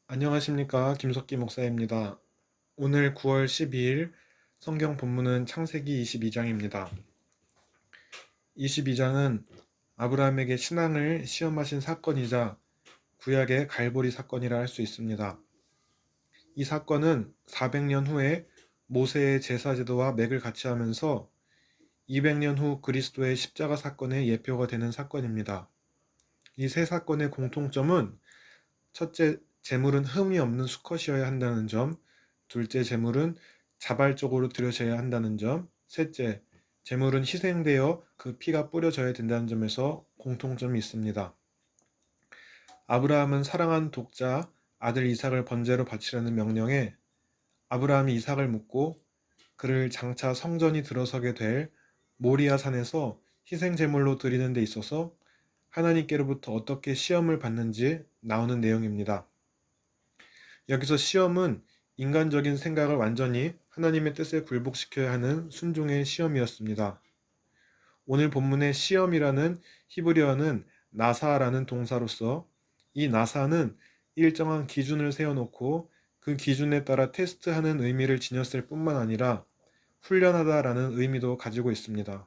안녕하십니까. 김석기 목사입니다. 오늘 9월 12일 성경 본문은 창세기 22장입니다. 22장은 아브라함에게 신앙을 시험하신 사건이자 구약의 갈보리 사건이라 할 수 있습니다. 이 사건은 400년 후에 모세의 제사 제도와 맥을 같이 하면서 200년 후 그리스도의 십자가 사건의 예표가 되는 사건입니다. 이 세 사건의 공통점은 첫째, 제물은 흠이 없는 수컷이어야 한다는 점, 둘째, 제물은 자발적으로 드려져야 한다는 점, 셋째, 제물은 희생되어 그 피가 뿌려져야 된다는 점에서 공통점이 있습니다. 아브라함은 사랑한 독자 아들 이삭을 번제로 바치라는 명령에 아브라함이 이삭을 묻고 그를 장차 성전이 들어서게 될 모리아 산에서 희생 제물로 드리는 데 있어서 하나님께로부터 어떻게 시험을 받는지 나오는 내용입니다. 여기서 시험은 인간적인 생각을 완전히 하나님의 뜻에 굴복시켜야 하는 순종의 시험이었습니다. 오늘 본문의 시험이라는 히브리어는 나사라는 동사로서 이 나사는 일정한 기준을 세워놓고 그 기준에 따라 테스트하는 의미를 지녔을 뿐만 아니라 훈련하다라는 의미도 가지고 있습니다.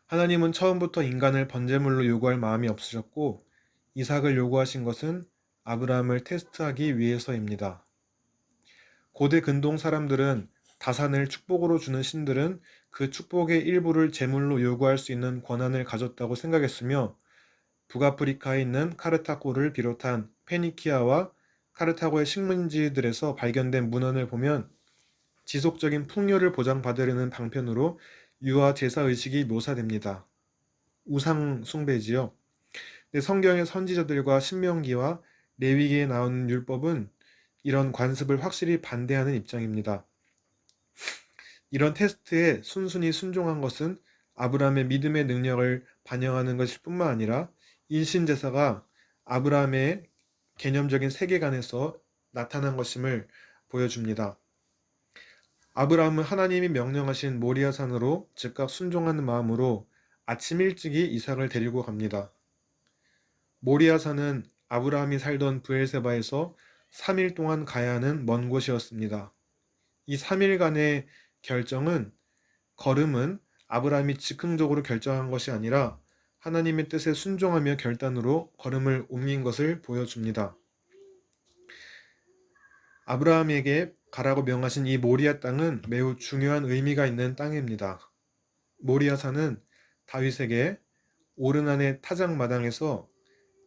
하나님은 처음부터 인간을 번제물로 요구할 마음이 없으셨고 이삭을 요구하신 것은 아브라함을 테스트하기 위해서입니다. 고대 근동 사람들은 다산을 축복으로 주는 신들은 그 축복의 일부를 제물로 요구할 수 있는 권한을 가졌다고 생각했으며 북아프리카에 있는 카르타고를 비롯한 페니키아와 카르타고의 식민지들에서 발견된 문헌을 보면 지속적인 풍요를 보장받으려는 방편으로 유아 제사 의식이 묘사됩니다. 우상 숭배지요. 성경의 선지자들과 신명기와 레위기에 나오는 율법은 이런 관습을 확실히 반대하는 입장입니다. 이런 테스트에 순순히 순종한 것은 아브라함의 믿음의 능력을 반영하는 것일 뿐만 아니라 인신제사가 아브라함의 개념적인 세계관에서 나타난 것임을 보여줍니다. 아브라함은 하나님이 명령하신 모리아산으로 즉각 순종하는 마음으로 아침 일찍이 이삭을 데리고 갑니다. 모리아산은 아브라함이 살던 브엘세바에서 3일 동안 가야 하는 먼 곳이었습니다. 이 3일간의 걸음은 아브라함이 즉흥적으로 결정한 것이 아니라 하나님의 뜻에 순종하며 결단으로 걸음을 옮긴 것을 보여줍니다. 아브라함에게 가라고 명하신 이 모리아 땅은 매우 중요한 의미가 있는 땅입니다. 모리아산은 다윗에게 오르난의 타작마당에서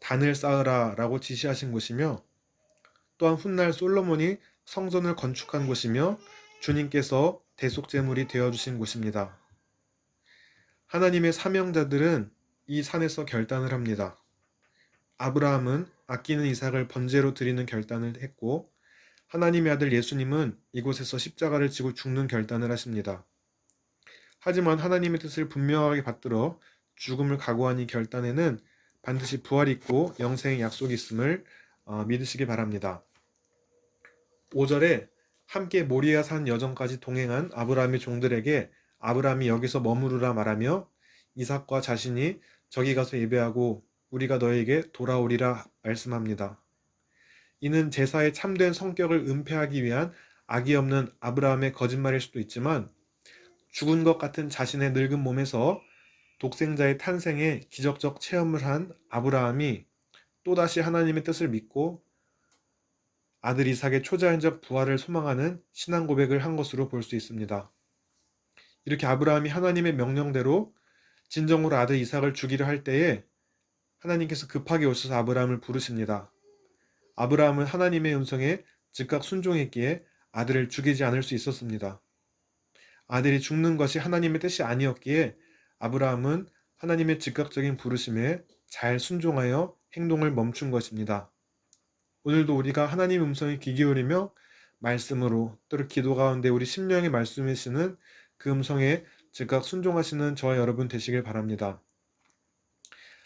단을 쌓으라 라고 지시하신 곳이며 또한 훗날 솔로몬이 성전을 건축한 곳이며 주님께서 대속제물이 되어주신 곳입니다. 하나님의 사명자들은 이 산에서 결단을 합니다. 아브라함은 아끼는 이삭을 번제로 드리는 결단을 했고 하나님의 아들 예수님은 이곳에서 십자가를 지고 죽는 결단을 하십니다. 하지만 하나님의 뜻을 분명하게 받들어 죽음을 각오한 이 결단에는 반드시 부활이 있고 영생의 약속이 있음을 믿으시기 바랍니다. 5절에 함께 모리아 산 여정까지 동행한 아브라함의 종들에게 아브라함이 여기서 머무르라 말하며 이삭과 자신이 저기 가서 예배하고 우리가 너에게 돌아오리라 말씀합니다. 이는 제사의 참된 성격을 은폐하기 위한 악이 없는 아브라함의 거짓말일 수도 있지만 죽은 것 같은 자신의 늙은 몸에서 독생자의 탄생에 기적적 체험을 한 아브라함이 또다시 하나님의 뜻을 믿고 아들 이삭의 초자연적 부활을 소망하는 신앙 고백을 한 것으로 볼 수 있습니다. 이렇게 아브라함이 하나님의 명령대로 진정으로 아들 이삭을 죽이려 할 때에 하나님께서 급하게 오셔서 아브라함을 부르십니다. 아브라함은 하나님의 음성에 즉각 순종했기에 아들을 죽이지 않을 수 있었습니다. 아들이 죽는 것이 하나님의 뜻이 아니었기에 아브라함은 하나님의 즉각적인 부르심에 잘 순종하여 행동을 멈춘 것입니다. 오늘도 우리가 하나님 음성에 귀 기울이며 말씀으로 또는 기도 가운데 우리 심령에 말씀하시는 그 음성에 즉각 순종하시는 저와 여러분 되시길 바랍니다.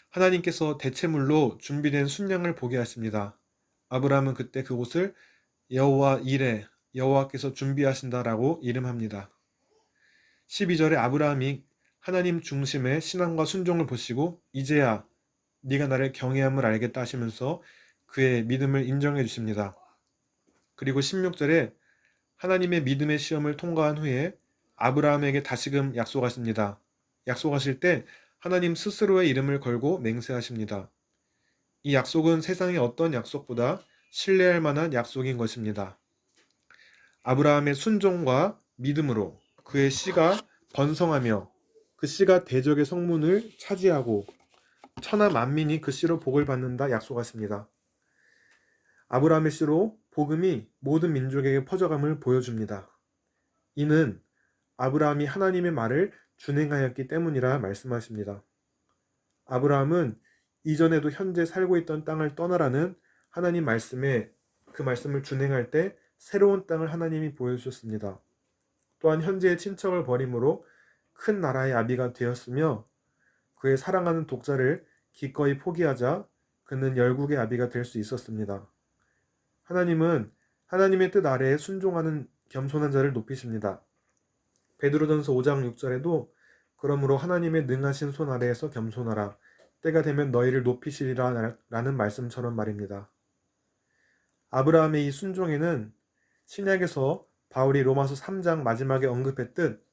하나님께서 대체물로 준비된 순양을 보게 하십니다. 아브라함은 그때 그곳을 여호와 이레, 여호와께서 준비하신다라고 이름합니다. 12절에 아브라함이 하나님 중심의 신앙과 순종을 보시고 이제야 네가 나를 경외함을 알겠다 하시면서 그의 믿음을 인정해 주십니다. 그리고 16절에 하나님의 믿음의 시험을 통과한 후에 아브라함에게 다시금 약속하십니다. 약속하실 때 하나님 스스로의 이름을 걸고 맹세하십니다. 이 약속은 세상의 어떤 약속보다 신뢰할 만한 약속인 것입니다. 아브라함의 순종과 믿음으로 그의 씨가 번성하며 그 씨가 대적의 성문을 차지하고 천하 만민이 그 씨로 복을 받는다 약속하십니다. 아브라함의 씨로 복음이 모든 민족에게 퍼져감을 보여줍니다. 이는 아브라함이 하나님의 말을 준행하였기 때문이라 말씀하십니다. 아브라함은 이전에도 현재 살고 있던 땅을 떠나라는 하나님 말씀에 그 말씀을 준행할 때 새로운 땅을 하나님이 보여주셨습니다. 또한 현재의 친척을 버림으로 큰 나라의 아비가 되었으며 그의 사랑하는 독자를 기꺼이 포기하자 그는 열국의 아비가 될 수 있었습니다. 하나님은 하나님의 뜻 아래에 순종하는 겸손한 자를 높이십니다. 베드로전서 5장 6절에도 그러므로 하나님의 능하신 손 아래에서 겸손하라. 때가 되면 너희를 높이시리라 라는 말씀처럼 말입니다. 아브라함의 이 순종에는 신약에서 바울이 로마서 3장 마지막에 언급했듯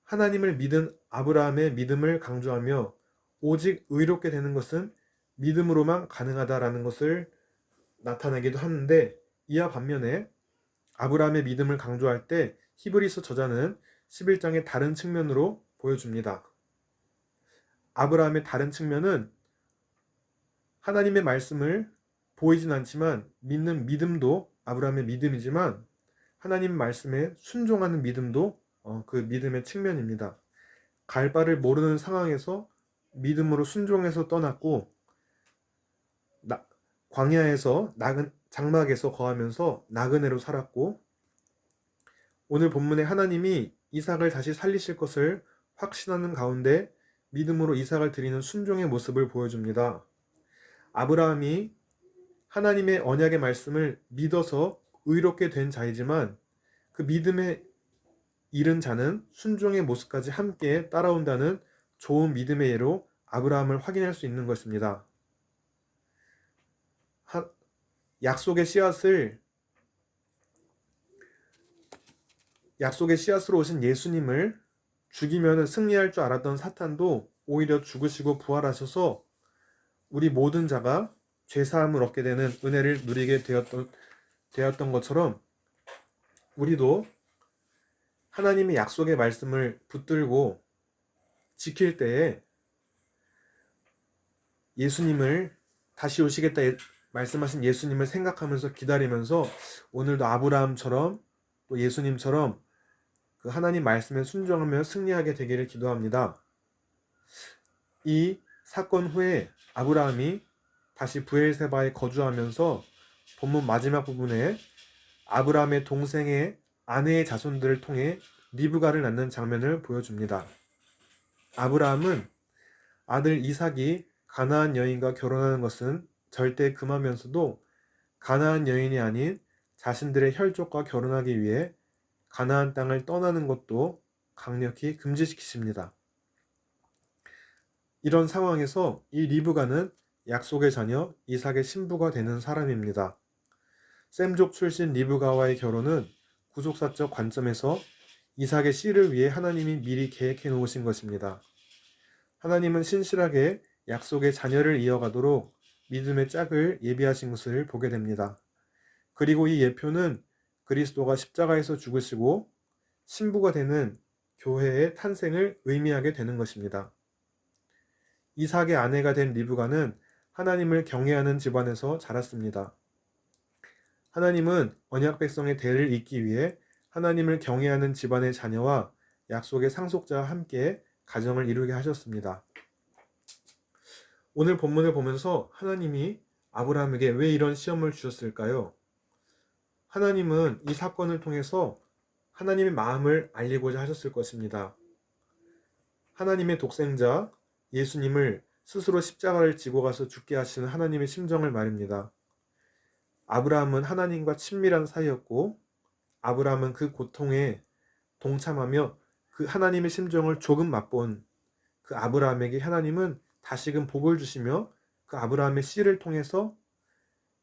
하나님을 믿은 아브라함의 믿음을 강조하며 오직 의롭게 되는 것은 믿음으로만 가능하다라는 것을 나타내기도 하는데, 이와 반면에 아브라함의 믿음을 강조할 때 히브리서 저자는 11장의 다른 측면으로 보여줍니다. 아브라함의 다른 측면은 하나님의 말씀을 보이진 않지만 믿는 믿음도 아브라함의 믿음이지만 하나님 말씀에 순종하는 믿음도 그 믿음의 측면입니다. 갈 바를 모르는 상황에서 믿음으로 순종해서 떠났고 광야에서 장막에서 거하면서 나그네로 살았고, 오늘 본문에 하나님이 이삭을 다시 살리실 것을 확신하는 가운데 믿음으로 이삭을 드리는 순종의 모습을 보여줍니다. 아브라함이 하나님의 언약의 말씀을 믿어서 의롭게 된 자이지만 그 믿음에 이른 자는 순종의 모습까지 함께 따라온다는 좋은 믿음의 예로 아브라함을 확인할 수 있는 것입니다. 약속의 씨앗으로 오신 예수님을 죽이면 승리할 줄 알았던 사탄도 오히려 죽으시고 부활하셔서 우리 모든 자가 죄사함을 얻게 되는 은혜를 누리게 되었던 것처럼 우리도 하나님의 약속의 말씀을 붙들고 지킬 때에 예수님을 다시 오시겠다 말씀하신 예수님을 생각하면서 기다리면서 오늘도 아브라함처럼 또 예수님처럼 그 하나님 말씀에 순종하며 승리하게 되기를 기도합니다. 이 사건 후에 아브라함이 다시 브엘세바에 거주하면서 본문 마지막 부분에 아브라함의 동생의 아내의 자손들을 통해 리브가를 낳는 장면을 보여줍니다. 아브라함은 아들 이삭이 가나안 여인과 결혼하는 것은 절대 금하면서도 가나안 여인이 아닌 자신들의 혈족과 결혼하기 위해 가나안 땅을 떠나는 것도 강력히 금지시키십니다. 이런 상황에서 이 리브가는 약속의 자녀 이삭의 신부가 되는 사람입니다. 셈족 출신 리브가와의 결혼은 구속사적 관점에서 이삭의 씨를 위해 하나님이 미리 계획해 놓으신 것입니다. 하나님은 신실하게 약속의 자녀를 이어가도록 믿음의 짝을 예비하신 것을 보게 됩니다. 그리고 이 예표는 그리스도가 십자가에서 죽으시고 신부가 되는 교회의 탄생을 의미하게 되는 것입니다. 이삭의 아내가 된 리브가는 하나님을 경외하는 집안에서 자랐습니다. 하나님은 언약 백성의 대를 잇기 위해 하나님을 경외하는 집안의 자녀와 약속의 상속자와 함께 가정을 이루게 하셨습니다. 오늘 본문을 보면서 하나님이 아브라함에게 왜 이런 시험을 주셨을까요? 하나님은 이 사건을 통해서 하나님의 마음을 알리고자 하셨을 것입니다. 하나님의 독생자 예수님을 스스로 십자가를 지고 가서 죽게 하시는 하나님의 심정을 말입니다. 아브라함은 하나님과 친밀한 사이였고 아브라함은 그 고통에 동참하며 그 하나님의 심정을 조금 맛본 그 아브라함에게 하나님은 다시금 복을 주시며 그 아브라함의 씨를 통해서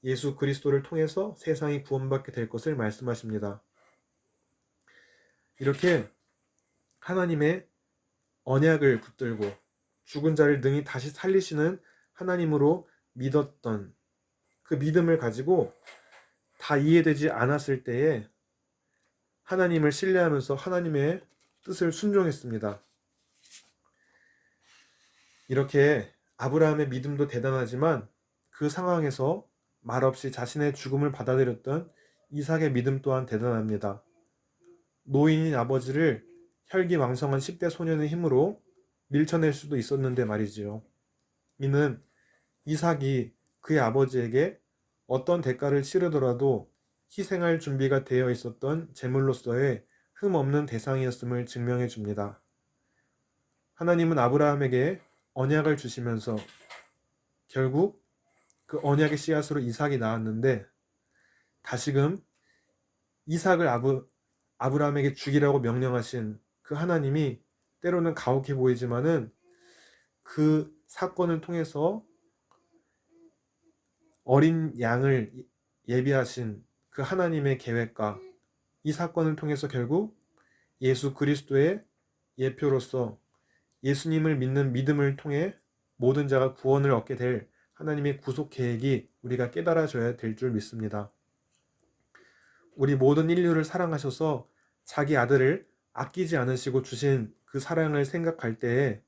예수 그리스도를 통해서 세상이 구원받게 될 것을 말씀하십니다. 이렇게 하나님의 언약을 붙들고 죽은 자를 능히 다시 살리시는 하나님으로 믿었던 그 믿음을 가지고 다 이해되지 않았을 때에 하나님을 신뢰하면서 하나님의 뜻을 순종했습니다. 이렇게 아브라함의 믿음도 대단하지만 그 상황에서 말없이 자신의 죽음을 받아들였던 이삭의 믿음 또한 대단합니다. 노인인 아버지를 혈기왕성한 10대 소년의 힘으로 밀쳐낼 수도 있었는데 말이지요. 이는 이삭이 그의 아버지에게 어떤 대가를 치르더라도 희생할 준비가 되어 있었던 제물로서의 흠없는 대상이었음을 증명해 줍니다. 하나님은 아브라함에게 언약을 주시면서 결국 그 언약의 씨앗으로 이삭이 나왔는데 다시금 이삭을 아브라함에게 죽이라고 명령하신 그 하나님이 때로는 가혹해 보이지만은 그 사건을 통해서 어린 양을 예비하신 그 하나님의 계획과 이 사건을 통해서 결국 예수 그리스도의 예표로서 예수님을 믿는 믿음을 통해 모든 자가 구원을 얻게 될 하나님의 구속 계획이 우리가 깨달아져야 될 줄 믿습니다. 우리 모든 인류를 사랑하셔서 자기 아들을 아끼지 않으시고 주신 그 사랑을 생각할 때에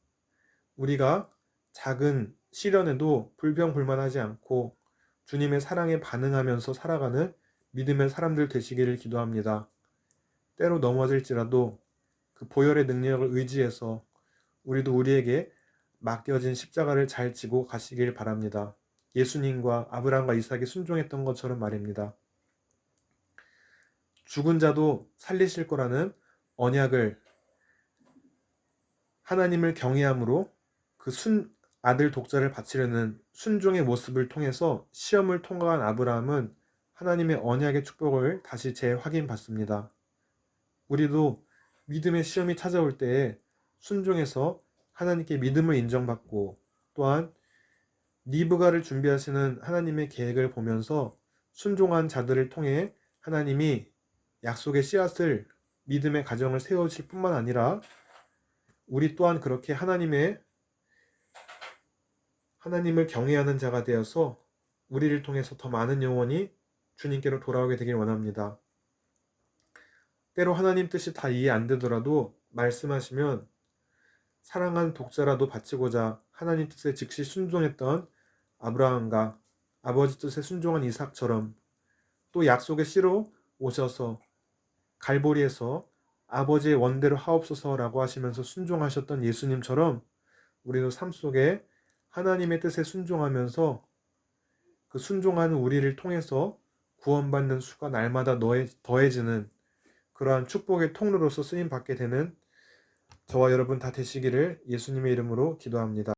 우리가 작은 시련에도 불평불만하지 않고 주님의 사랑에 반응하면서 살아가는 믿음의 사람들 되시기를 기도합니다. 때로 넘어질지라도 그 보혈의 능력을 의지해서 우리도 우리에게 맡겨진 십자가를 잘 지고 가시길 바랍니다. 예수님과 아브라함과 이삭이 순종했던 것처럼 말입니다. 죽은 자도 살리실 거라는 언약을 하나님을 경외함으로 그 아들 독자를 바치려는 순종의 모습을 통해서 시험을 통과한 아브라함은 하나님의 언약의 축복을 다시 재확인받습니다. 우리도 믿음의 시험이 찾아올 때에 순종해서 하나님께 믿음을 인정받고 또한 니브가를 준비하시는 하나님의 계획을 보면서 순종한 자들을 통해 하나님이 약속의 씨앗을 믿음의 가정을 세우실 뿐만 아니라 우리 또한 그렇게 하나님을 경외하는 자가 되어서 우리를 통해서 더 많은 영혼이 주님께로 돌아오게 되길 원합니다. 때로 하나님 뜻이 다 이해 안 되더라도 말씀하시면 사랑한 독자라도 바치고자 하나님 뜻에 즉시 순종했던 아브라함과 아버지 뜻에 순종한 이삭처럼 또 약속의 씨로 오셔서 갈보리에서 아버지의 원대로 하옵소서라고 하시면서 순종하셨던 예수님처럼 우리도 삶 속에 하나님의 뜻에 순종하면서 그 순종하는 우리를 통해서 구원받는 수가 날마다 더해지는 그러한 축복의 통로로서 쓰임받게 되는 저와 여러분 다 되시기를 예수님의 이름으로 기도합니다.